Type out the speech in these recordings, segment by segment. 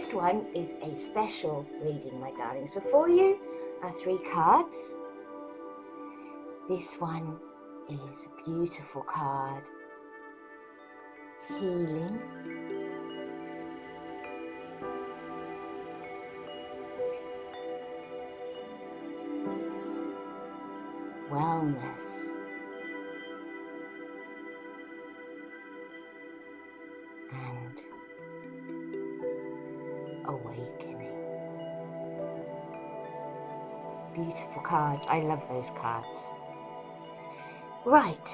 this one is a special reading, my darlings. Before you are 3 cards. This one is a beautiful card. Healing. Wellness. And awakening. Beautiful cards. I love those cards. Right.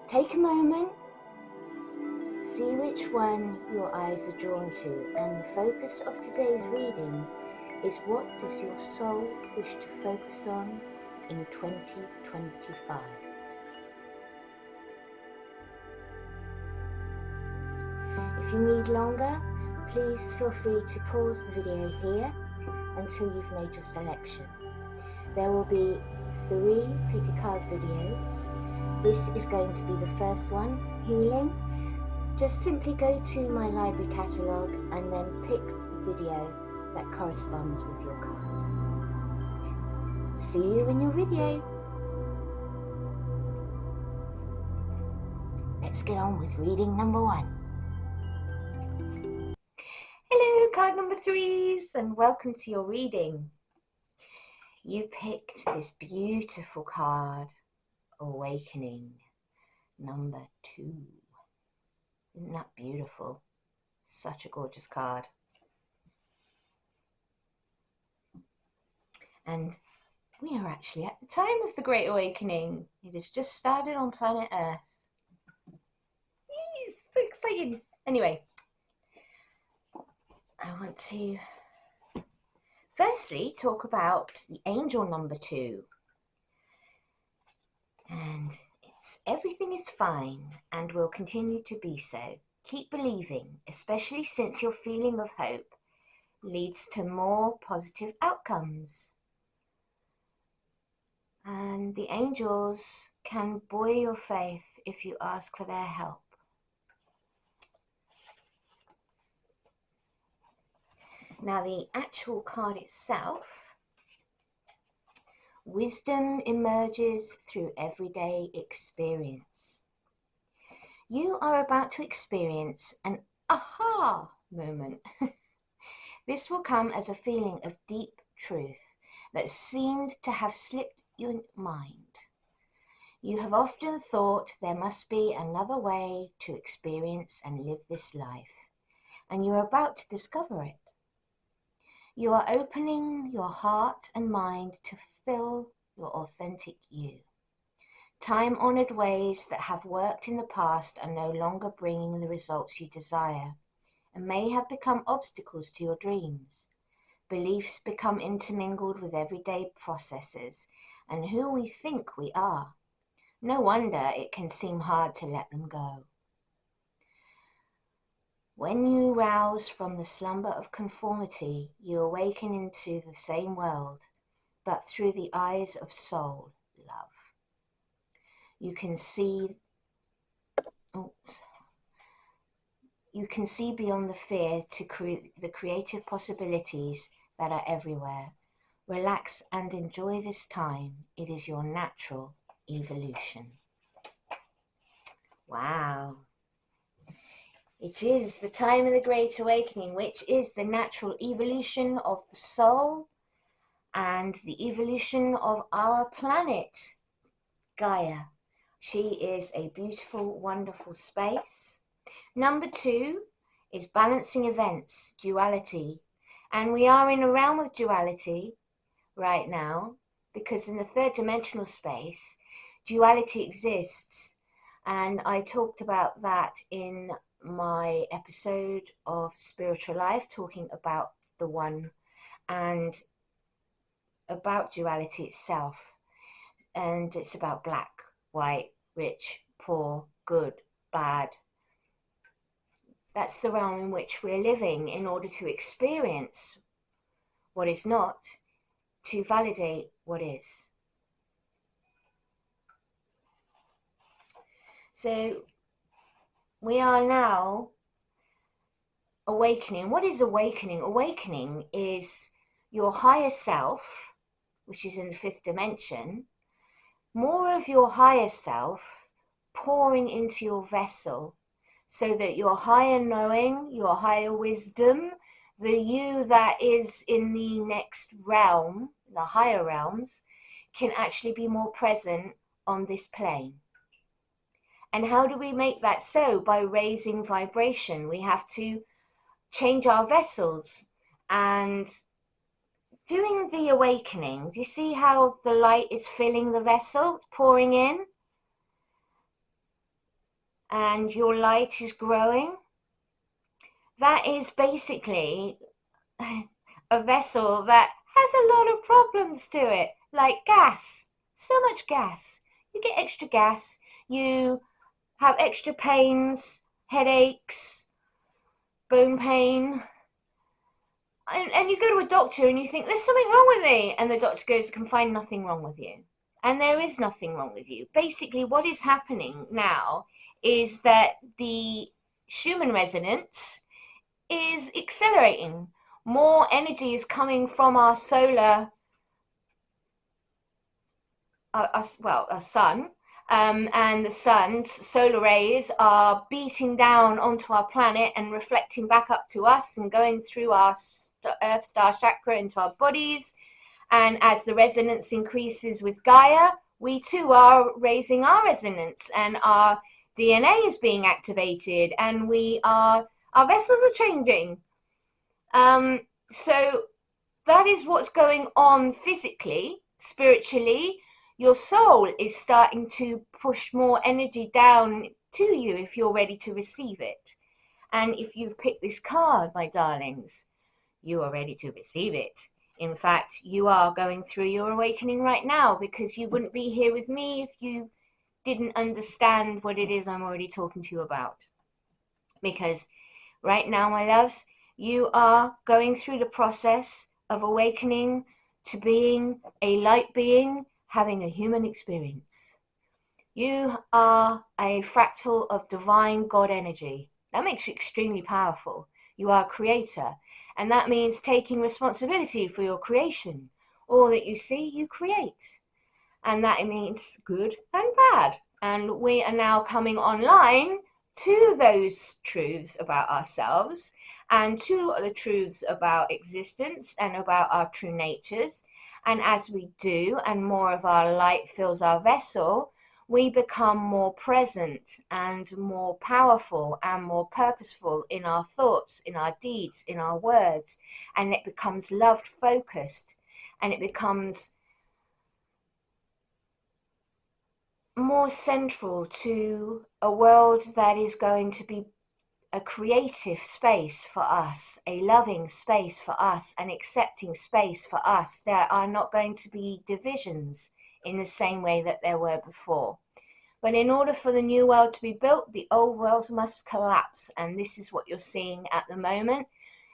Take a moment. See which one your eyes are drawn to, and the focus of today's reading is what does your soul wish to focus on in 2025. If you need longer, please feel free to pause the video here until you've made your selection. There will be 3 pick a card videos. This is going to be the first one, healing. Just simply go to my library catalogue and then pick the video that corresponds with your card. See you in your video. Let's get on with reading number 1. Hello, card number 3s, and welcome to your reading. You picked this beautiful card, Awakening, number 2. Isn't that beautiful? Such a gorgeous card. And we are actually at the time of the Great Awakening. It has just started on planet Earth. Yay, so exciting. Anyway, I want to firstly talk about the angel number 2. And everything is fine and will continue to be so. Keep believing, especially since your feeling of hope leads to more positive outcomes. And the angels can buoy your faith if you ask for their help. Now, the actual card itself, wisdom emerges through everyday experience. You are about to experience an aha moment. This will come as a feeling of deep truth that seemed to have slipped your mind. You have often thought there must be another way to experience and live this life, and you are about to discover it. You are opening your heart and mind to feel your authentic you. Time-honored ways that have worked in the past are no longer bringing the results you desire and may have become obstacles to your dreams. Beliefs become intermingled with everyday processes and who we think we are. No wonder it can seem hard to let them go. When you rouse from the slumber of conformity, you awaken into the same world, but through the eyes of soul love. You can see beyond the fear to the creative possibilities that are everywhere. Relax and enjoy this time. It is your natural evolution. Wow. It is the time of the Great Awakening, which is the natural evolution of the soul and the evolution of our planet, Gaia. She is a beautiful, wonderful space. Number 2 is balancing events, duality. And we are in a realm of duality right now, because in the 3rd dimensional space, duality exists. And I talked about that in my episode of Spiritual Life, talking about the One and about duality itself. And it's about black, white, rich, poor, good, bad. That's the realm in which we're living in order to experience what is not, to validate what is. So we are now awakening. What is awakening? Awakening is your higher self, which is in the fifth dimension, more of your higher self pouring into your vessel, so that your higher knowing, your higher wisdom, the you that is in the next realm, the higher realms, can actually be more present on this plane. And how do we make that so? By raising vibration. We have to change our vessels and doing the awakening. Do you see how the light is filling the vessel? It's pouring in. And your light is growing. That is basically a vessel that has a lot of problems to it, like gas. So much gas. You get extra gas. You have extra pains, headaches, bone pain. And you go to a doctor and you think, there's something wrong with me. And the doctor goes, can find nothing wrong with you. And there is nothing wrong with you. Basically, what is happening now is that the Schumann resonance is accelerating. More energy is coming from our solar, our sun, and the sun's solar rays are beating down onto our planet and reflecting back up to us and going through our Earth Star Chakra into our bodies. And as the resonance increases with Gaia, we too are raising our resonance, and our DNA is being activated, and our vessels are changing. So that is what's going on physically. Spiritually, your soul is starting to push more energy down to you if you're ready to receive it. And if you've picked this card, my darlings, you are ready to receive it. In fact, you are going through your awakening right now, because you wouldn't be here with me if you didn't understand what it is I'm already talking to you about. Because right now, my loves, you are going through the process of awakening to being a light being, having a human experience. You are a fractal of divine God energy. That makes you extremely powerful. You are a creator, and that means taking responsibility for your creation. All that you see, you create. And that means good and bad. And we are now coming online to those truths about ourselves, and to the truths about existence and about our true natures. And as we do, and more of our light fills our vessel, we become more present and more powerful and more purposeful in our thoughts, in our deeds, in our words. And it becomes love focused, and it becomes more central to a world that is going to be a creative space for us, a loving space for us, an accepting space for us. There are not going to be divisions in the same way that there were before. But in order for the new world to be built, the old world must collapse. And this is what you're seeing at the moment,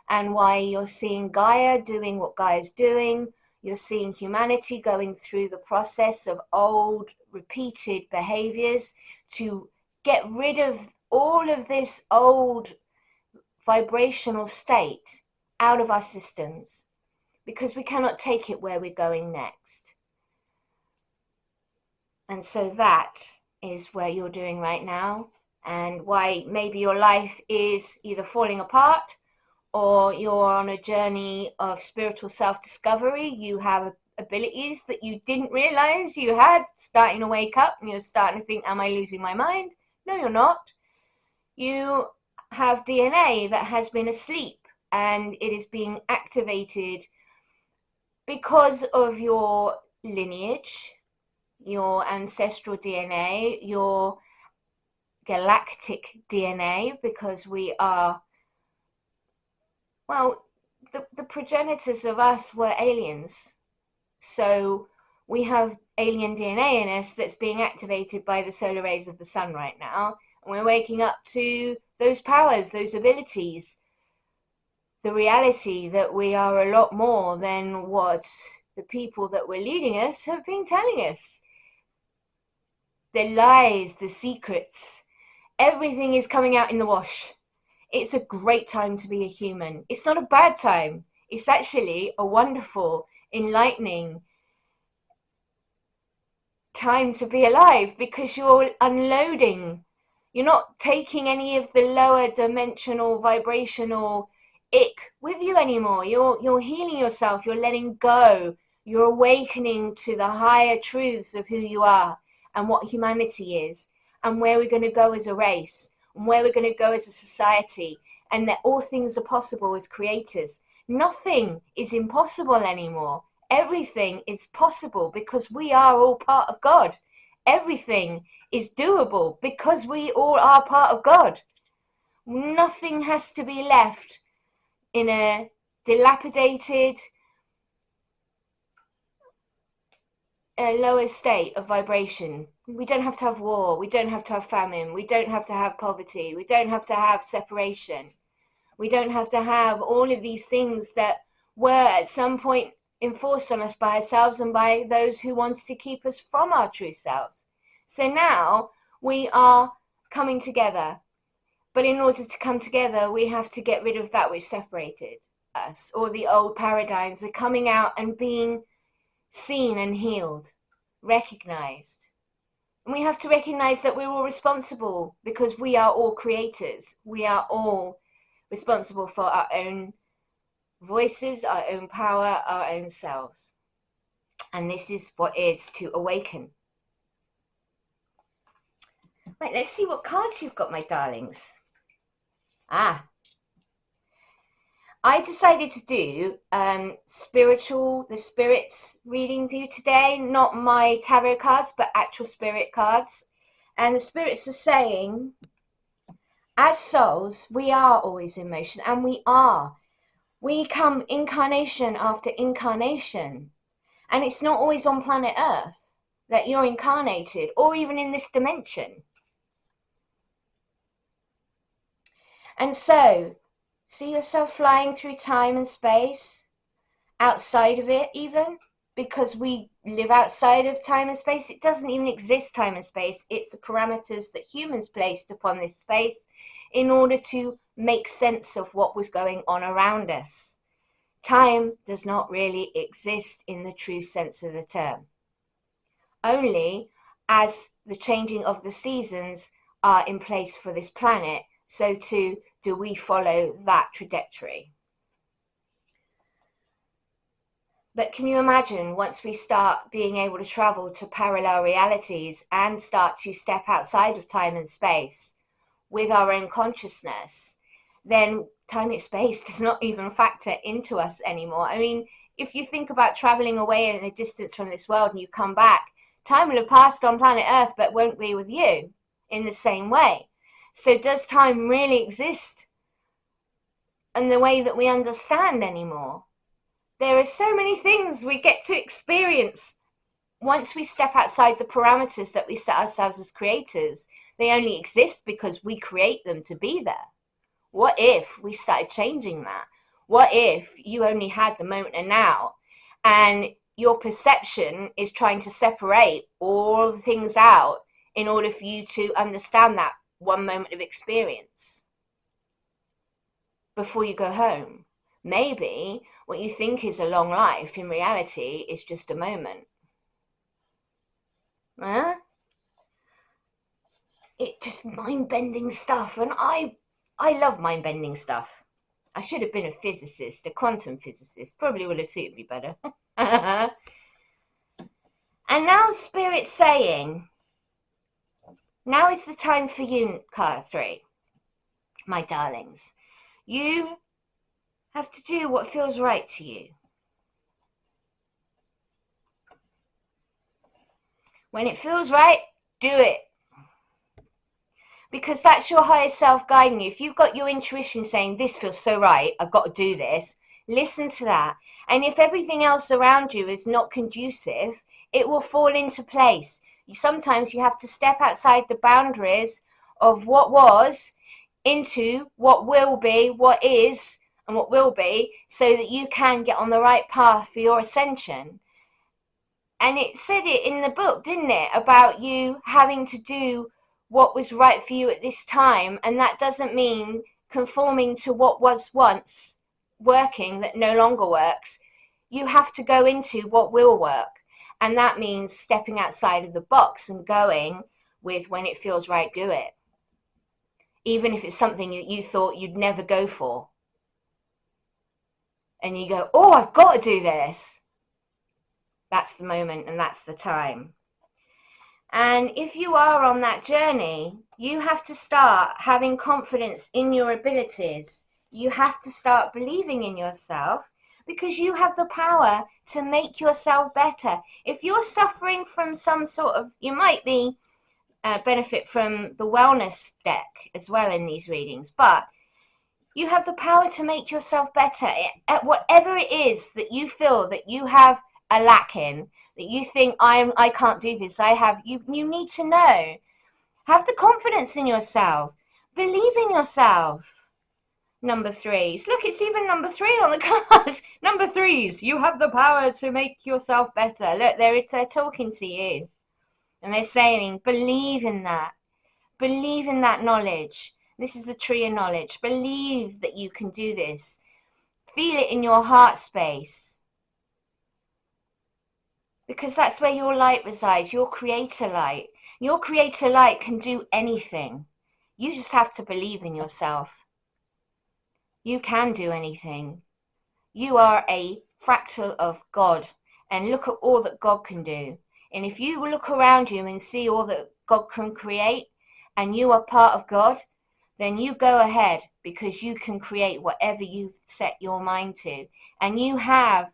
and why you're seeing Gaia doing what Gaia's doing. You're seeing humanity going through the process of old, repeated behaviors to get rid of all of this old vibrational state out of our systems, because we cannot take it where we're going next. And so that is where you're doing right now, and why maybe your life is either falling apart, or you're on a journey of spiritual self-discovery. You have abilities that you didn't realize you had, starting to wake up, and you're starting to think, am I losing my mind? No, you're not. You have DNA that has been asleep, and it is being activated because of your lineage, your ancestral DNA, your galactic DNA, because we are, well, the progenitors of us were aliens. So we have alien DNA in us that's being activated by the solar rays of the sun right now. And we're waking up to those powers, those abilities, the reality that we are a lot more than what the people that were leading us have been telling us. The lies, the secrets, everything is coming out in the wash. It's a great time to be a human. It's not a bad time. It's actually a wonderful, enlightening time to be alive, because you're unloading. You're not taking any of the lower dimensional vibrational ick with you anymore. You're healing yourself. You're letting go. You're awakening to the higher truths of who you are and what humanity is, and where we're going to go as a race, and where we're going to go as a society, and that all things are possible as creators. Nothing is impossible anymore. Everything is possible because we are all part of God. Everything is doable because we all are part of God. Nothing has to be left in a dilapidated, lower state of vibration. We don't have to have war. We don't have to have famine. We don't have to have poverty. We don't have to have separation. We don't have to have all of these things that were at some point enforced on us by ourselves and by those who wanted to keep us from our true selves. So now we are coming together. But in order to come together, we have to get rid of that which separated us, or the old paradigms are coming out and being seen and healed, recognized. And we have to recognize that we're all responsible, because we are all creators. We are all responsible for our own voices, our own power, our own selves. And this is what is to awaken. Right, let's see what cards you've got, my darlings. I decided to do the spirits reading today, not my tarot cards, but actual spirit cards. And the spirits are saying, as souls, we are always in motion, and we come incarnation after incarnation. And it's not always on planet Earth that you're incarnated, or even in this dimension. And so, see yourself flying through time and space, outside of it even, because we live outside of time and space. It doesn't even exist, time and space. It's the parameters that humans placed upon this space in order to make sense of what was going on around us. Time does not really exist in the true sense of the term. Only as the changing of the seasons are in place for this planet, so too do we follow that trajectory. But can you imagine, once we start being able to travel to parallel realities and start to step outside of time and space with our own consciousness, then time and space does not even factor into us anymore. I mean, if you think about traveling away in a distance from this world and you come back, time will have passed on planet Earth but won't be with you in the same way. So does time really exist in the way that we understand anymore? There are so many things we get to experience once we step outside the parameters that we set ourselves as creators. They only exist because we create them to be there. What if we started changing that? What if you only had the moment and now, and your perception is trying to separate all the things out in order for you to understand that one moment of experience before you go home? Maybe what you think is a long life in reality is just a moment. Huh? It's just mind-bending stuff, and I love mind-bending stuff. I should have been a physicist, a quantum physicist. Probably would have suited me better. And now Spirit's saying, now is the time for you, card 3, my darlings. You have to do what feels right to you. When it feels right, do it. Because that's your higher self guiding you. If you've got your intuition saying, this feels so right, I've got to do this, listen to that. And if everything else around you is not conducive, it will fall into place. Sometimes you have to step outside the boundaries of what was into what will be, what is, and what will be, so that you can get on the right path for your ascension. And it said it in the book, didn't it, about you having to do what was right for you at this time. And that doesn't mean conforming to what was once working that no longer works. You have to go into what will work. And that means stepping outside of the box and going with, when it feels right, do it. Even if it's something that you thought you'd never go for. And you go, oh, I've got to do this. That's the moment and that's the time. And if you are on that journey, you have to start having confidence in your abilities. You have to start believing in yourself, because you have the power to make yourself better. If you're suffering from some sort of, you might be benefit from the wellness deck as well in these readings, but you have the power to make yourself better at whatever it is that you feel that you have a lack in, that you think I can't do this. You need to know. Have the confidence in yourself. Believe in yourself. Number threes. Look, it's even number 3 on the cards. Number threes. You have the power to make yourself better. Look, they're talking to you. And they're saying, believe in that. Believe in that knowledge. This is the tree of knowledge. Believe that you can do this. Feel it in your heart space. Because that's where your light resides, your creator light. Your creator light can do anything. You just have to believe in yourself. You can do anything. You are a fractal of God, and look at all that God can do. And if you look around you and see all that God can create, and you are part of God, then you go ahead, because you can create whatever you've set your mind to. And you have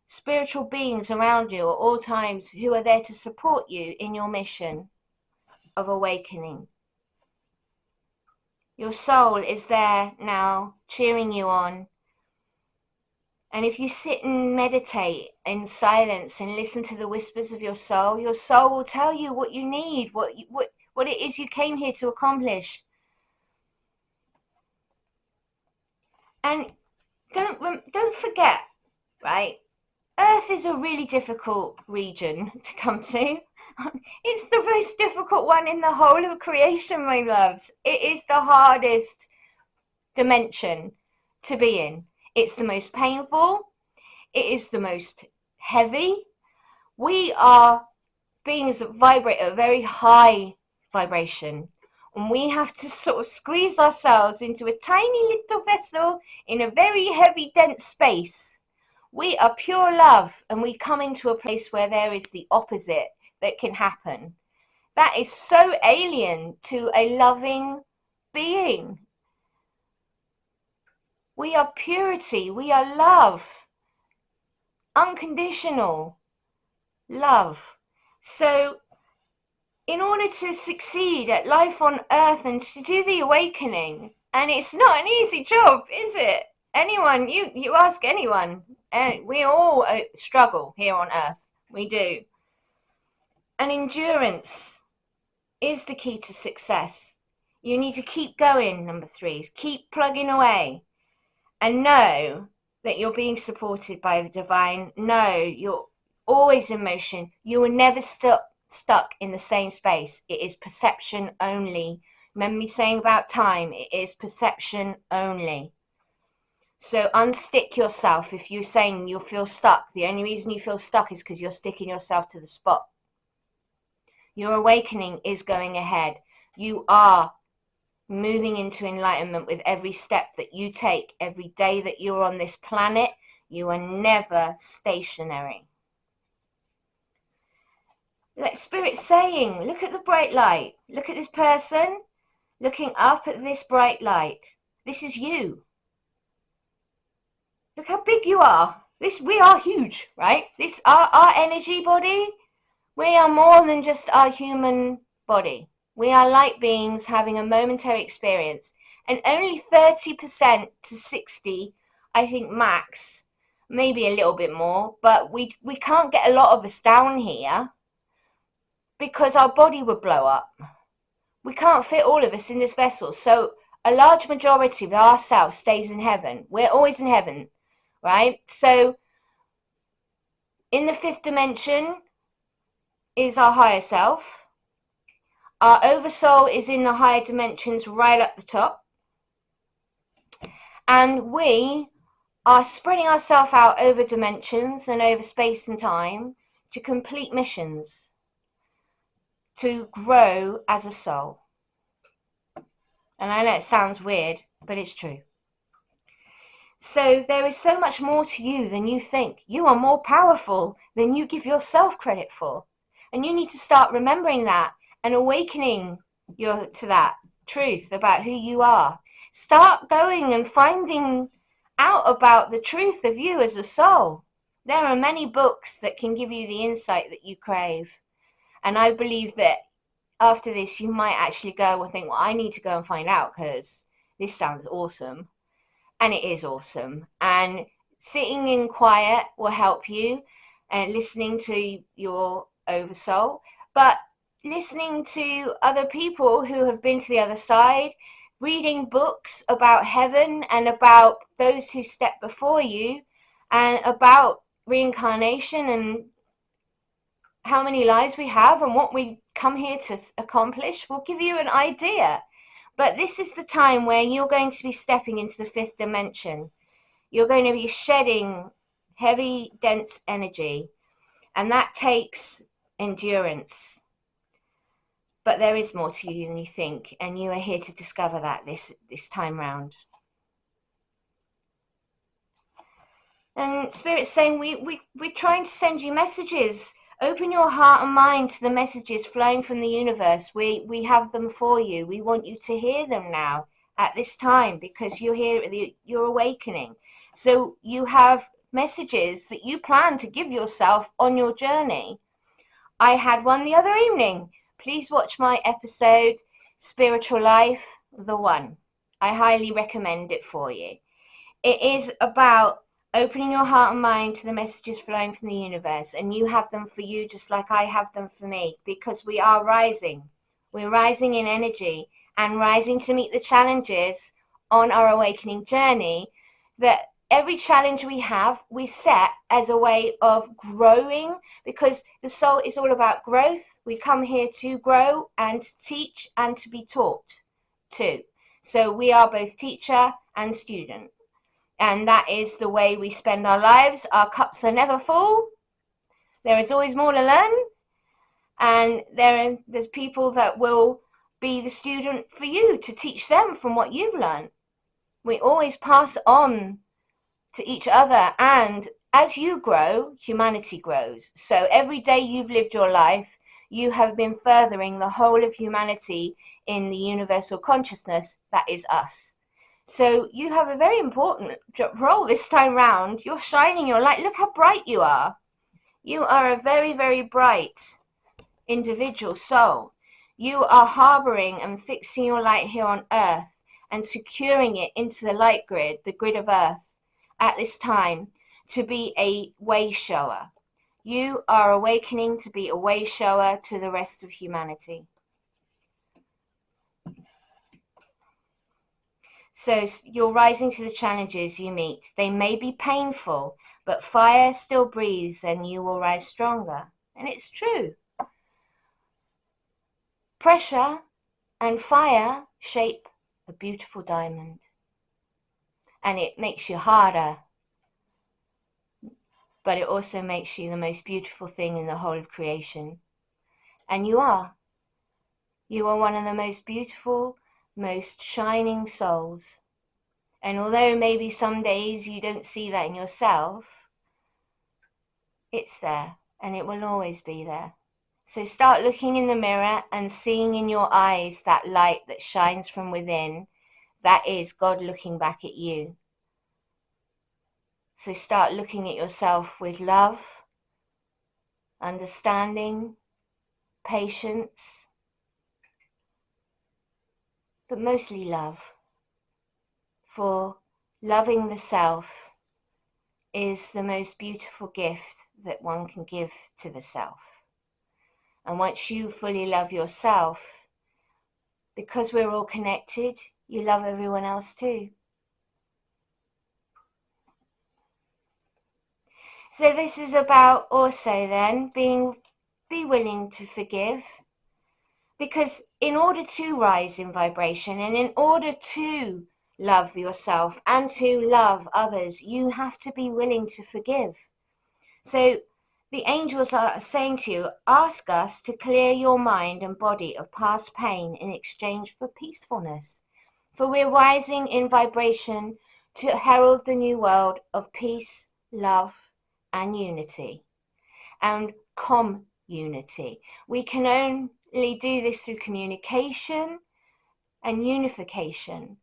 spiritual beings around you at all times who are there to support you in your mission of awakening. Your soul is there now, cheering you on. And if you sit and meditate in silence and listen to the whispers of your soul will tell you what you need, what it is you came here to accomplish. And don't forget, right? Earth is a really difficult region to come to. It's the most difficult one in the whole of creation, my loves. It is the hardest dimension to be in. It's the most painful. It is the most heavy. We are beings that vibrate at a very high vibration. And we have to sort of squeeze ourselves into a tiny little vessel in a very heavy, dense space. We are pure love, and we come into a place where there is the opposite that can happen. That is so alien to a loving being. We are purity. We are love. Unconditional love. So in order to succeed at life on earth and to do the awakening, and it's not an easy job, is it? Anyone, you ask anyone, and we all struggle here on earth. We do. And endurance is the key to success. You need to keep going, number threes. Keep plugging away. And know that you're being supported by the divine. Know you're always in motion. You are never stuck in the same space. It is perception only. Remember me saying about time? It is perception only. So unstick yourself if you're saying you'll feel stuck. The only reason you feel stuck is because you're sticking yourself to the spot. Your awakening is going ahead. You are moving into enlightenment with every step that you take. Every day that you're on this planet, you are never stationary. Like Spirit's saying, look at the bright light. Look at this person looking up at this bright light. This is you. Look how big you are. We are huge, right? Our energy body, we are more than just our human body. We are light beings having a momentary experience. And only 30% to 60%, I think max, maybe a little bit more, but we can't get a lot of us down here because our body would blow up. We can't fit all of us in this vessel. So a large majority of ourselves stays in heaven. We're always in heaven, right? So in the 5th dimension is our higher self. Our oversoul is in the higher dimensions right up the top. And we are spreading ourselves out over dimensions and over space and time to complete missions, to grow as a soul. And I know it sounds weird, but it's true. So there is so much more to you than you think. You are more powerful than you give yourself credit for. And you need to start remembering that and awakening to that truth about who you are. Start going and finding out about the truth of you as a soul. There are many books that can give you the insight that you crave. And I believe that after this, you might actually go and think, well, I need to go and find out because this sounds awesome. And it is awesome. And sitting in quiet will help you, and listening to your oversoul, but listening to other people who have been to the other side, reading books about heaven and about those who stepped before you, and about reincarnation and how many lives we have and what we come here to accomplish will give you an idea. But this is the time where you're going to be stepping into the fifth dimension. You're going to be shedding heavy, dense energy, and that takes endurance. But there is more to you than you think, and you are here to discover that this time round. And Spirit's saying we're trying to send you messages. Open your heart and mind to the messages flowing from the universe. We have them for you. We want you to hear them now at this time because you're awakening. So you have messages that you plan to give yourself on your journey. I had one the other evening. Please watch my episode, Spiritual Life, the one. I highly recommend it for you. It is about opening your heart and mind to the messages flowing from the universe, and you have them for you just like I have them for me, because we are rising. We're rising in energy and rising to meet the challenges on our awakening journey. That every challenge we have, we set as a way of growing, because the soul is all about growth. We come here to grow and teach and to be taught too. So we are both teacher and student. And that is the way we spend our lives. Our cups are never full. There is always more to learn. And there's people that will be the student for you to teach them from what you've learned. We always pass on to each other. And as you grow, humanity grows. So every day you've lived your life, you have been furthering the whole of humanity in the universal consciousness that is us. So you have a very important role this time round. You're shining your light. Look how bright you are. You are a very, very bright individual soul. You are harboring and fixing your light here on earth and securing it into the light grid, the grid of earth, at this time to be a way shower. You are awakening to be a way shower to the rest of humanity. So you're rising to the challenges you meet. They may be painful, but fire still breathes and you will rise stronger. And it's true. Pressure and fire shape a beautiful diamond. And it makes you harder, but it also makes you the most beautiful thing in the whole of creation. And you are. You are one of the most beautiful, most shining souls. And although maybe some days you don't see that in yourself, it's there and it will always be there. So start looking in the mirror and seeing in your eyes that light that shines from within. That is God looking back at you. So start looking at yourself with love, understanding, patience, but mostly love. For loving the self is the most beautiful gift that one can give to the self. And once you fully love yourself, because we're all connected, you love everyone else too. So this is about also then be willing to forgive. Because in order to rise in vibration and in order to love yourself and to love others, you have to be willing to forgive. So the angels are saying to you, ask us to clear your mind and body of past pain in exchange for peacefulness. For we're rising in vibration to herald the new world of peace, love, and unity. And community. We can only do this through communication and unification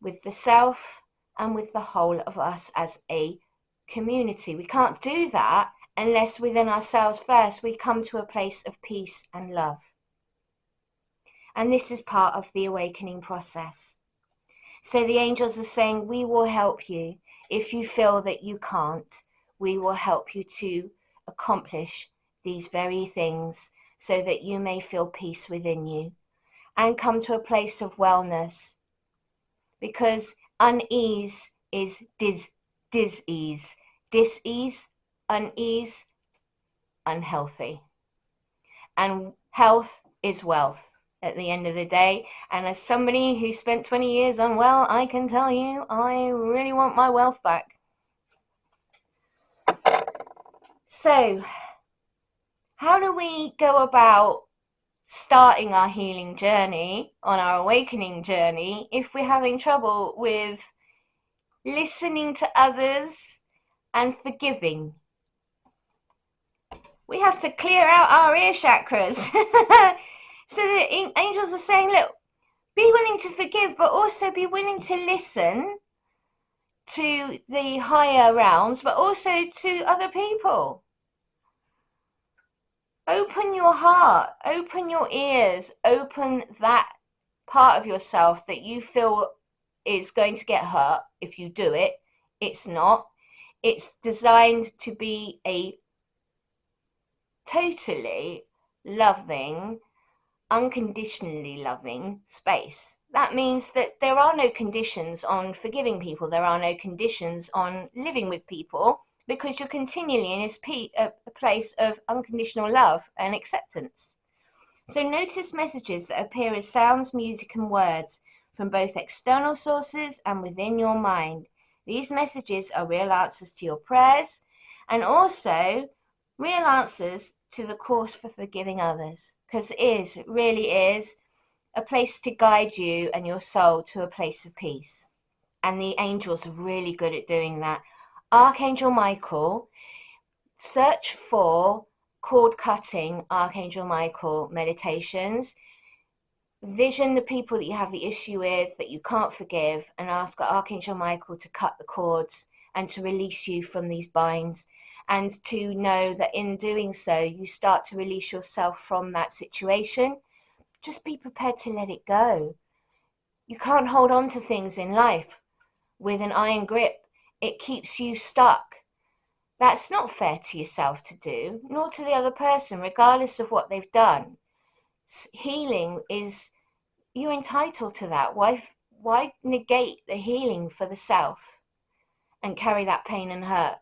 with the self and with the whole of us as a community. We can't do that unless within ourselves first we come to a place of peace and love. And this is part of the awakening process. So the angels are saying, we will help you. If you feel that you can't, we will help you to accomplish these very things so that you may feel peace within you and come to a place of wellness. Because unease is dis-ease. Dis-ease, unease, unhealthy. And health is wealth at the end of the day. And as somebody who spent 20 years unwell, I can tell you, I really want my wealth back. So, how do we go about starting our healing journey, on our awakening journey, if we're having trouble with listening to others and forgiving? We have to clear out our ear chakras. So the angels are saying, look, be willing to forgive, but also be willing to listen to the higher realms, but also to other people. Open your heart, open your ears, open that part of yourself that you feel is going to get hurt if you do it. It's not. It's designed to be a totally loving, unconditionally loving space. That means that there are no conditions on forgiving people. There are no conditions on living with people, because you're continually in a place of unconditional love and acceptance. So notice messages that appear as sounds, music, and words from both external sources and within your mind. These messages are real answers to your prayers and also real answers to the course for forgiving others, because it really is a place to guide you and your soul to a place of peace. And the angels are really good at doing that. Archangel Michael, search for cord cutting Archangel Michael meditations. Vision the people that you have the issue with, that you can't forgive, and ask Archangel Michael to cut the cords and to release you from these binds, and to know that in doing so you start to release yourself from that situation. Just be prepared to let it go. You can't hold on to things in life with an iron grip. It keeps you stuck. That's not fair to yourself to do, nor to the other person, regardless of what they've done. Healing is, you're entitled to that. Why negate the healing for the self and carry that pain and hurt?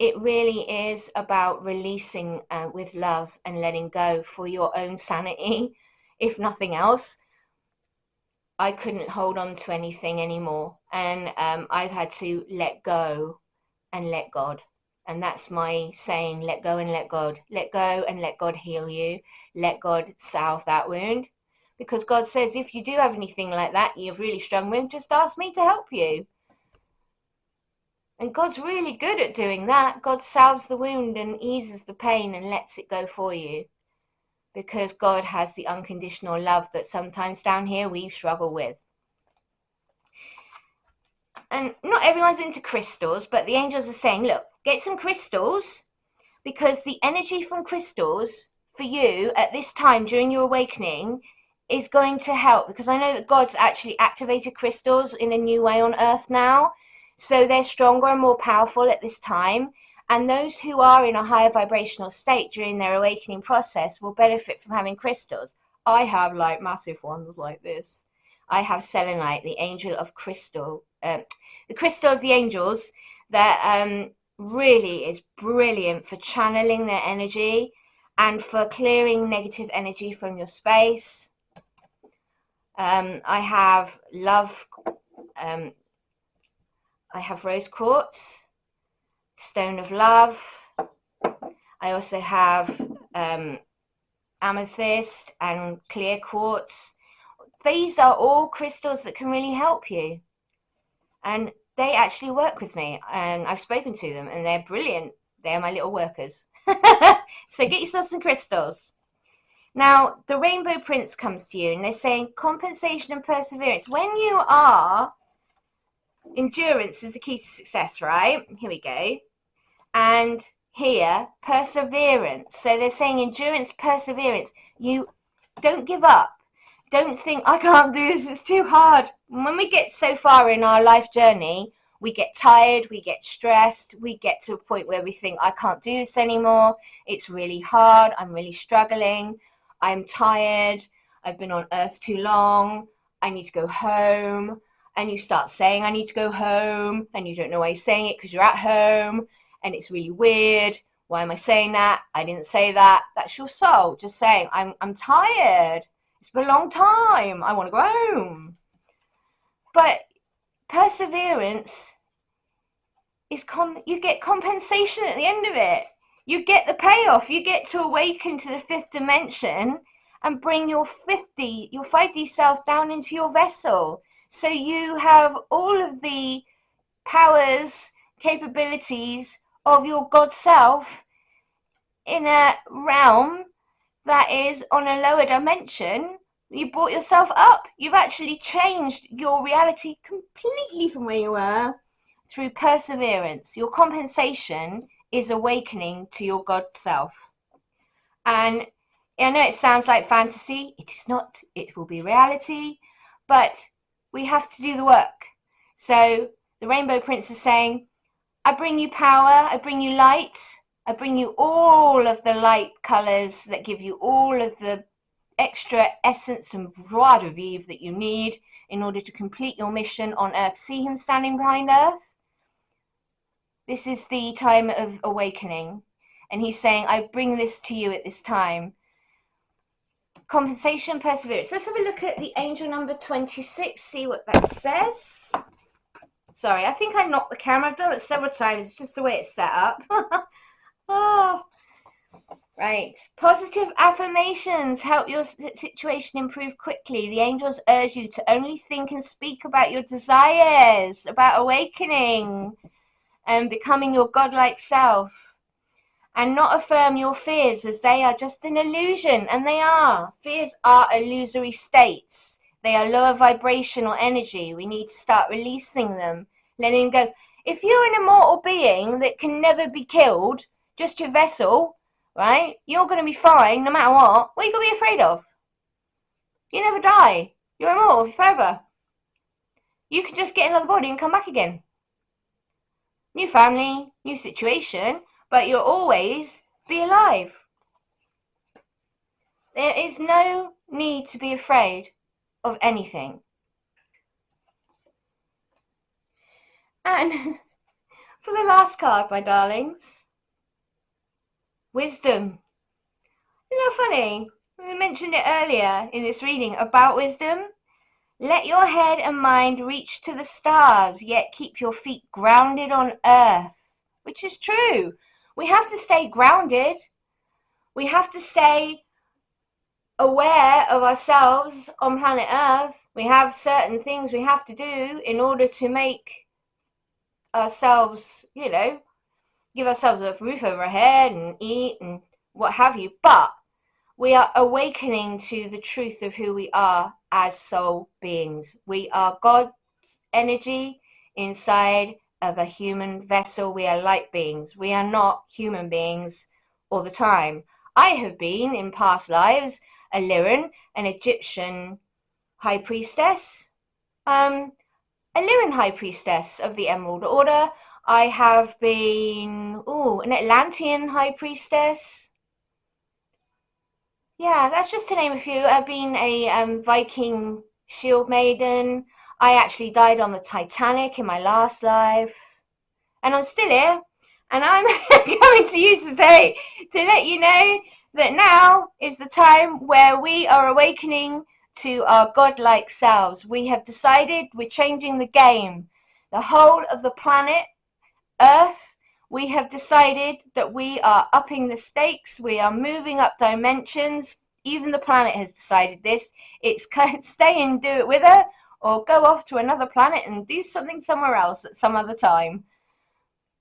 It really is about releasing with love and letting go for your own sanity, if nothing else. I couldn't hold on to anything anymore, and I've had to let go and let God. And that's my saying, let go and let God. Let go and let God heal you. Let God salve that wound. Because God says, if you do have anything like that you've really struggled with, just ask me to help you. And God's really good at doing that. God salves the wound and eases the pain and lets it go for you. Because God has the unconditional love that sometimes down here we struggle with. And not everyone's into crystals, but the angels are saying, look, get some crystals, because the energy from crystals for you at this time during your awakening is going to help. Because I know that God's actually activated crystals in a new way on earth now. So they're stronger and more powerful at this time. And those who are in a higher vibrational state during their awakening process will benefit from having crystals. I have like massive ones like this. I have selenite, the angel of crystal, the crystal of the angels, that really is brilliant for channeling their energy and for clearing negative energy from your space. I have love I have rose quartz, stone of love. I also have amethyst and clear quartz. These are all crystals that can really help you, and they actually work with me, and I've spoken to them and they're brilliant. They're my little workers. So get yourself some crystals. Now the Rainbow Prince comes to you and they're saying compensation and perseverance. When you are, endurance is the key to success, right? Here we go. And here, perseverance. So they're saying endurance, perseverance. You don't give up. Don't think, I can't do this, it's too hard. When we get so far in our life journey, we get tired, we get stressed, we get to a point where we think, I can't do this anymore. It's really hard. I'm really struggling. I'm tired. I've been on earth too long. I need to go home. And you start saying, I need to go home. And you don't know why you're saying it because you're at home. And it's really weird. Why am I saying that? I didn't say that. That's your soul just saying, I'm tired. It's been a long time. I want to go home. But perseverance is you get compensation at the end of it. You get the payoff. You get to awaken to the fifth dimension and bring your 5D self down into your vessel. So you have all of the powers, capabilities of your God self in a realm that is on a lower dimension. You brought yourself up. You've actually changed your reality completely from where you were through perseverance. Your compensation is awakening to your God self. And I know it sounds like fantasy. It is not. It will be reality. But we have to do the work. So the Rainbow Prince is saying, I bring you power, I bring you light, I bring you all of the light colours that give you all of the extra essence and joie de vivre that you need in order to complete your mission on Earth. See him standing behind Earth? This is the time of awakening. And he's saying, I bring this to you at this time. Compensation, perseverance. Let's have a look at the angel number 26, see what that says. Sorry, I think I knocked the camera. I've done it several times. It's just the way it's set up. Oh, right. Positive affirmations help your situation improve quickly. The angels urge you to only think and speak about your desires, about awakening and becoming your godlike self, and not affirm your fears, as they are just an illusion. And they are. Fears are illusory states. They are lower vibrational energy. We need to start releasing them, letting go. If you're an immortal being that can never be killed, just your vessel, right? You're going to be fine no matter what. What are you going to be afraid of? You never die. You're immortal forever. You can just get another body and come back again. New family, new situation, but you'll always be alive. There is no need to be afraid of anything. And for the last card, my darlings, wisdom. Isn't that funny? I mentioned it earlier in this reading about wisdom. Let your head and mind reach to the stars, yet keep your feet grounded on earth, which is true. We have to stay grounded. We have to stay aware of ourselves on planet Earth. We have certain things we have to do in order to make ourselves, give ourselves a roof over our head and eat and what have you. But we are awakening to the truth of who we are as soul beings. We are God's energy inside of a human vessel. We are light beings. We are not human beings all the time. I have been in past lives a Lyran, an Egyptian high priestess, a Lyran high priestess of the Emerald Order. I have been an Atlantean high priestess. Yeah, that's just to name a few. I've been a Viking shield maiden. I actually died on the Titanic in my last life. And I'm still here. And I'm coming to you today to let you know that now is the time where we are awakening to our godlike selves. We have decided we're changing the game. The whole of the planet Earth, we have decided that we are upping the stakes. We are moving up dimensions. Even the planet has decided this. It's stay and do it with her, or go off to another planet and do something somewhere else at some other time.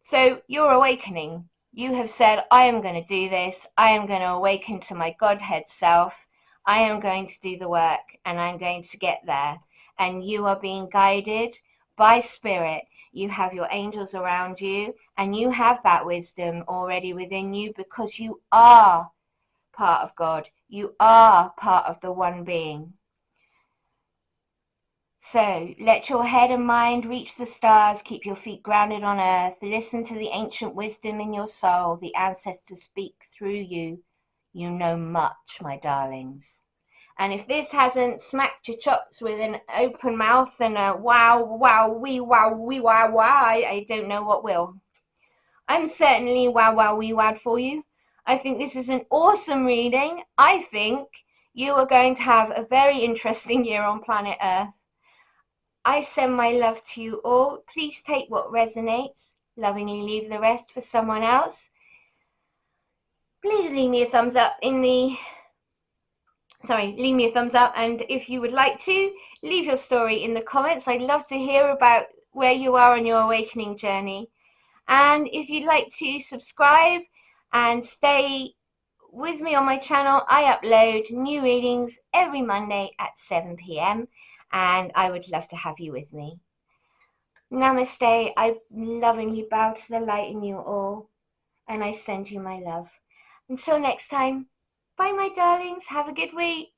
So you're awakening. You have said, I am going to do this. I am going to awaken to my Godhead self. I am going to do the work, and I'm going to get there. And you are being guided by spirit. You have your angels around you, and you have that wisdom already within you, because you are part of God. You are part of the one being. So let your head and mind reach the stars, keep your feet grounded on earth, listen to the ancient wisdom in your soul, the ancestors speak through you. You know much, my darlings. And if this hasn't smacked your chops with an open mouth and a wow, wow, wee, wow, I don't know what will. I'm certainly wow, wow, wee, wowed for you. I think this is an awesome reading. I think you are going to have a very interesting year on planet Earth. I send my love to you all. Please take what resonates. Lovingly leave the rest for someone else. Please leave me a thumbs up leave me a thumbs up, and if you would like to, leave your story in the comments. I'd love to hear about where you are on your awakening journey. And if you'd like to subscribe and stay with me on my channel, I upload new readings every Monday at 7 p.m. and I would love to have you with me. Namaste. I lovingly bow to the light in you all, and I send you my love. Until next time, bye my darlings, have a good week.